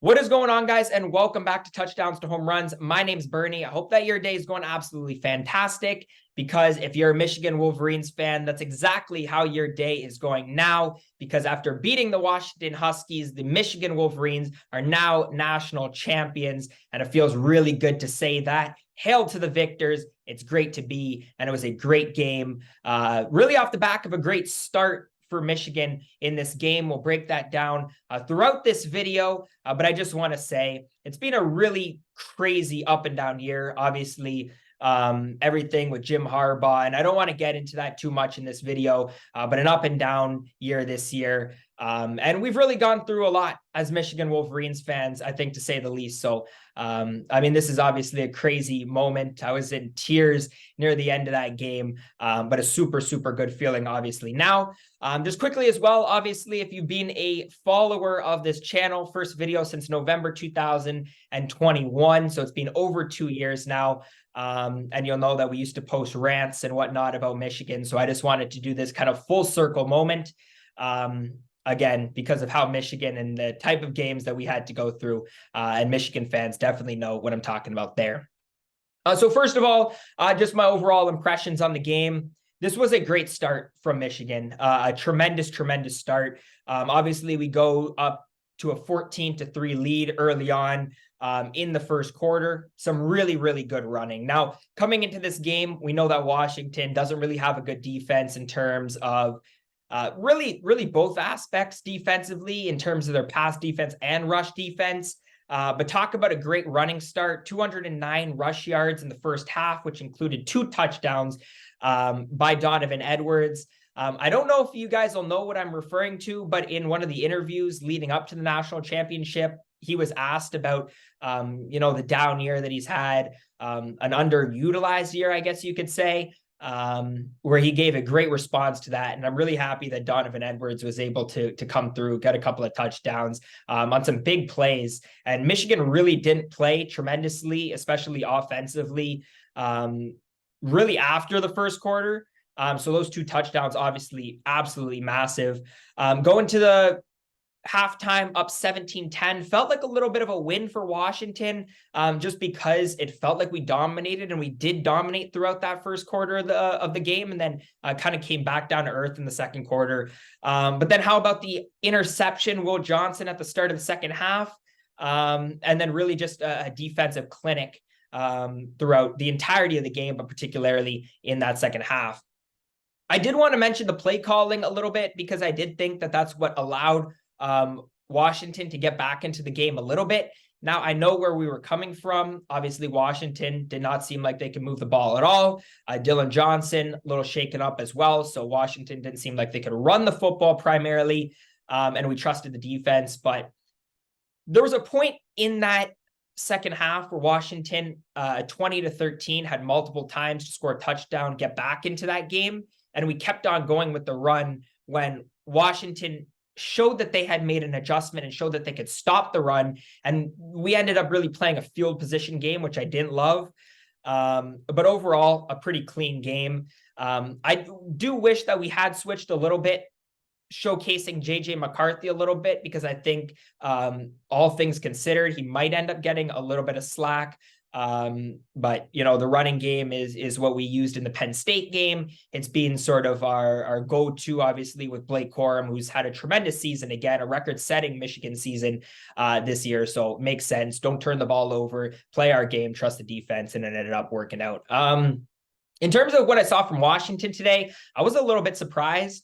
What is going on, guys, and welcome back to Touchdowns to Home Runs. My name's Bernie. I hope that your day is going absolutely fantastic, because if you're a Michigan Wolverines fan, that's exactly how your day is going now, because after beating the Washington Huskies, the Michigan Wolverines are now national champions, and it feels really good to say that. Hail to the victors. It's great to be, and it was a great game, really off the back of a great start for Michigan in this game. We'll break that down throughout this video, but I just want to say it's been a really crazy up and down year. Obviously, everything with Jim Harbaugh, and I don't want to get into that too much in this video, but an up and down year this year. And we've really gone through a lot as Michigan Wolverines fans, I think, to say the least. So, I mean, this is obviously a crazy moment. I was in tears near the end of that game, but a super, super good feeling, obviously. Now, just quickly as well, obviously, if you've been a follower of this channel, first video since November 2021, so it's been over 2 years now. And you'll know that we used to post rants and whatnot about Michigan. So I just wanted to do this kind of full circle moment. Again, because of how Michigan and the type of games that we had to go through, and Michigan fans definitely know what I'm talking about there. So first of all, just my overall impressions on the game. This was a great start from Michigan, a tremendous, tremendous start. Obviously, we go up to a 14-3 lead early on in the first quarter. Some really, really good running. Now, coming into this game, we know that Washington doesn't really have a good defense in terms of really both aspects defensively, in terms of their pass defense and rush defense. But talk about a great running start, 209 rush yards in the first half, which included 2 touchdowns by Donovan Edwards. I don't know if you guys will know what I'm referring to, but in one of the interviews leading up to the national championship, he was asked about, the down year that he's had, an underutilized year, I guess you could say. Where he gave a great response to that. And I'm really happy that Donovan Edwards was able to come through, get a couple of touchdowns on some big plays. And Michigan really didn't play tremendously, especially offensively, really after the first quarter. So those 2 touchdowns, obviously, absolutely massive. Going to the halftime up 17-10 felt like a little bit of a win for Washington, just because it felt like we dominated, and we did dominate throughout that first quarter of the game, and then kind of came back down to earth in the second quarter. But then how about the interception, Will Johnson, at the start of the second half? And then really just a defensive clinic throughout the entirety of the game, but particularly in that second half. I did want to mention the play calling a little bit, because I did think that that's what allowed Washington to get back into the game a little bit. Now, I know where we were coming from. Obviously, Washington did not seem like they could move the ball at all. Dylan Johnson, a little shaken up as well. So Washington didn't seem like they could run the football primarily. And we trusted the defense. But there was a point in that second half where Washington, 20-13, had multiple times to score a touchdown, get back into that game. And we kept on going with the run when Washington showed that they had made an adjustment and showed that they could stop the run. And we ended up really playing a field position game, which I didn't love. But overall, a pretty clean game. I do wish that we had switched a little bit, showcasing JJ McCarthy a little bit, because I think, all things considered, he might end up getting a little bit of slack. But the running game is what we used in the Penn State game. It's been sort of our go-to, obviously, with Blake Corum, who's had a tremendous season, again, a record-setting Michigan season this year. So it makes sense. Don't turn the ball over, play our game, trust the defense, and it ended up working out. In terms of what I saw from Washington today, I was a little bit surprised.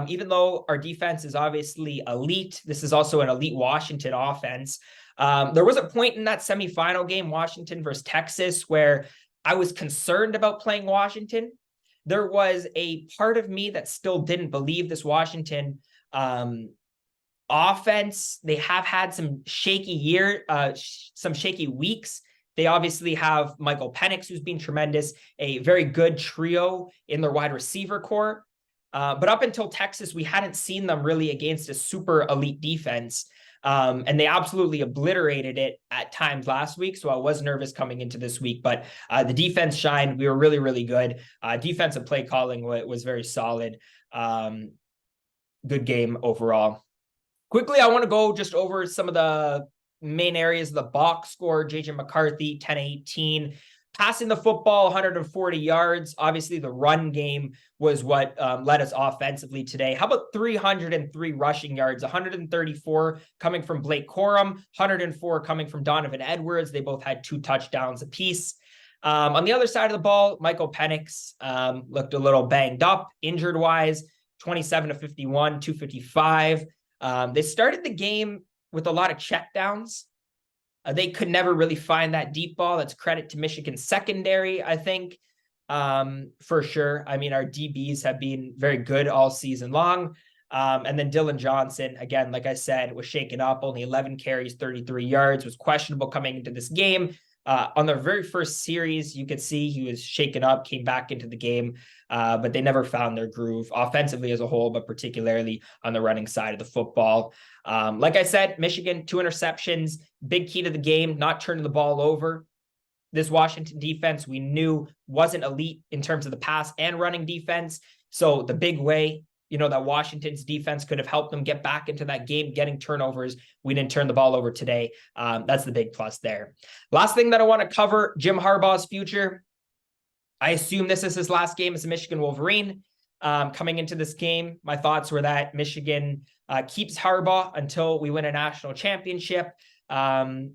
Even though our defense is obviously elite, this is also an elite Washington offense. There was a point in that semifinal game, Washington versus Texas, where I was concerned about playing Washington. There was a part of me that still didn't believe this Washington offense. They have had some shaky some shaky weeks. They obviously have Michael Penix, who's been tremendous, a very good trio in their wide receiver core. But up until Texas, we hadn't seen them really against a super elite defense. And they absolutely obliterated it at times last week. So I was nervous coming into this week, but the defense shined. We were really, really good. Defensive play calling was very solid. Good game overall. Quickly, I want to go just over some of the main areas of the box score, JJ McCarthy, 10-18. Passing the football, 140 yards. Obviously, the run game was what led us offensively today. How about 303 rushing yards, 134 coming from Blake Corum, 104 coming from Donovan Edwards. They both had 2 touchdowns apiece. On the other side of the ball, Michael Penix looked a little banged up, injured-wise, 27-51, 255. They started the game with a lot of checkdowns. They could never really find that deep ball. That's credit to Michigan's secondary, I think, for sure. I mean, our DBs have been very good all season long. And then Dylan Johnson, again, like I said, was shaken up, only 11 carries, 33 yards, was questionable coming into this game. On their very first series, you could see he was shaken up, came back into the game, but they never found their groove offensively as a whole, but particularly on the running side of the football. Like I said, Michigan, 2 interceptions, big key to the game, not turning the ball over. This Washington defense we knew wasn't elite in terms of the pass and running defense. So the big way, that Washington's defense could have helped them get back into that game, getting turnovers. We didn't turn the ball over today. That's the big plus there. Last thing that I want to cover, Jim Harbaugh's future. I assume this is his last game as a Michigan Wolverine. Coming into this game, my thoughts were that Michigan keeps Harbaugh until we win a national championship. That's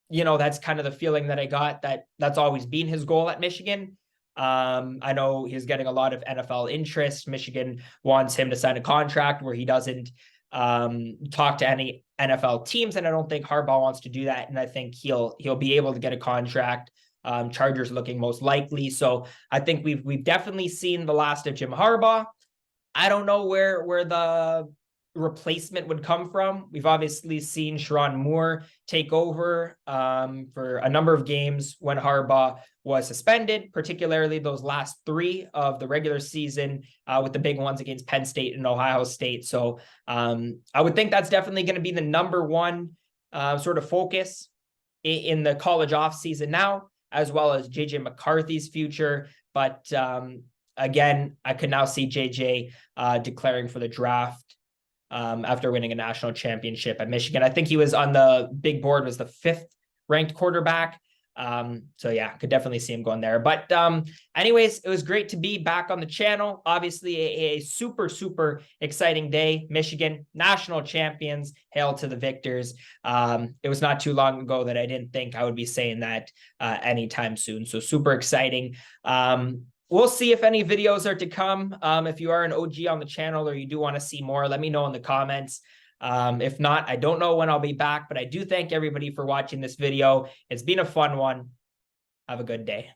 kind of the feeling that I got, that's always been his goal at Michigan. I know he's getting a lot of NFL interest. Michigan wants him to sign a contract where he doesn't talk to any NFL teams, and I don't think Harbaugh wants to do that. And I think he'll be able to get a contract. Chargers looking most likely. So I think we've definitely seen the last of Jim Harbaugh. I don't know where the replacement would come from. We've obviously seen Sharon Moore take over for a number of games when Harbaugh was suspended, particularly those last 3 of the regular season with the big ones against Penn State and Ohio State. So I would think that's definitely going to be the number one sort of focus in the college offseason now, as well as JJ McCarthy's future. But again, I could now see JJ declaring for the draft after winning a national championship at Michigan. I think he was on the big board, was the 5th ranked quarterback. So yeah, could definitely see him going there. But anyways, it was great to be back on the channel. Obviously a super, super exciting day. Michigan, national champions. Hail to the victors. It was not too long ago that I didn't think I would be saying that anytime soon. So super exciting. We'll see if any videos are to come. If you are an OG on the channel or you do want to see more, let me know in the comments. If not, I don't know when I'll be back, but I do thank everybody for watching this video. It's been a fun one. Have a good day.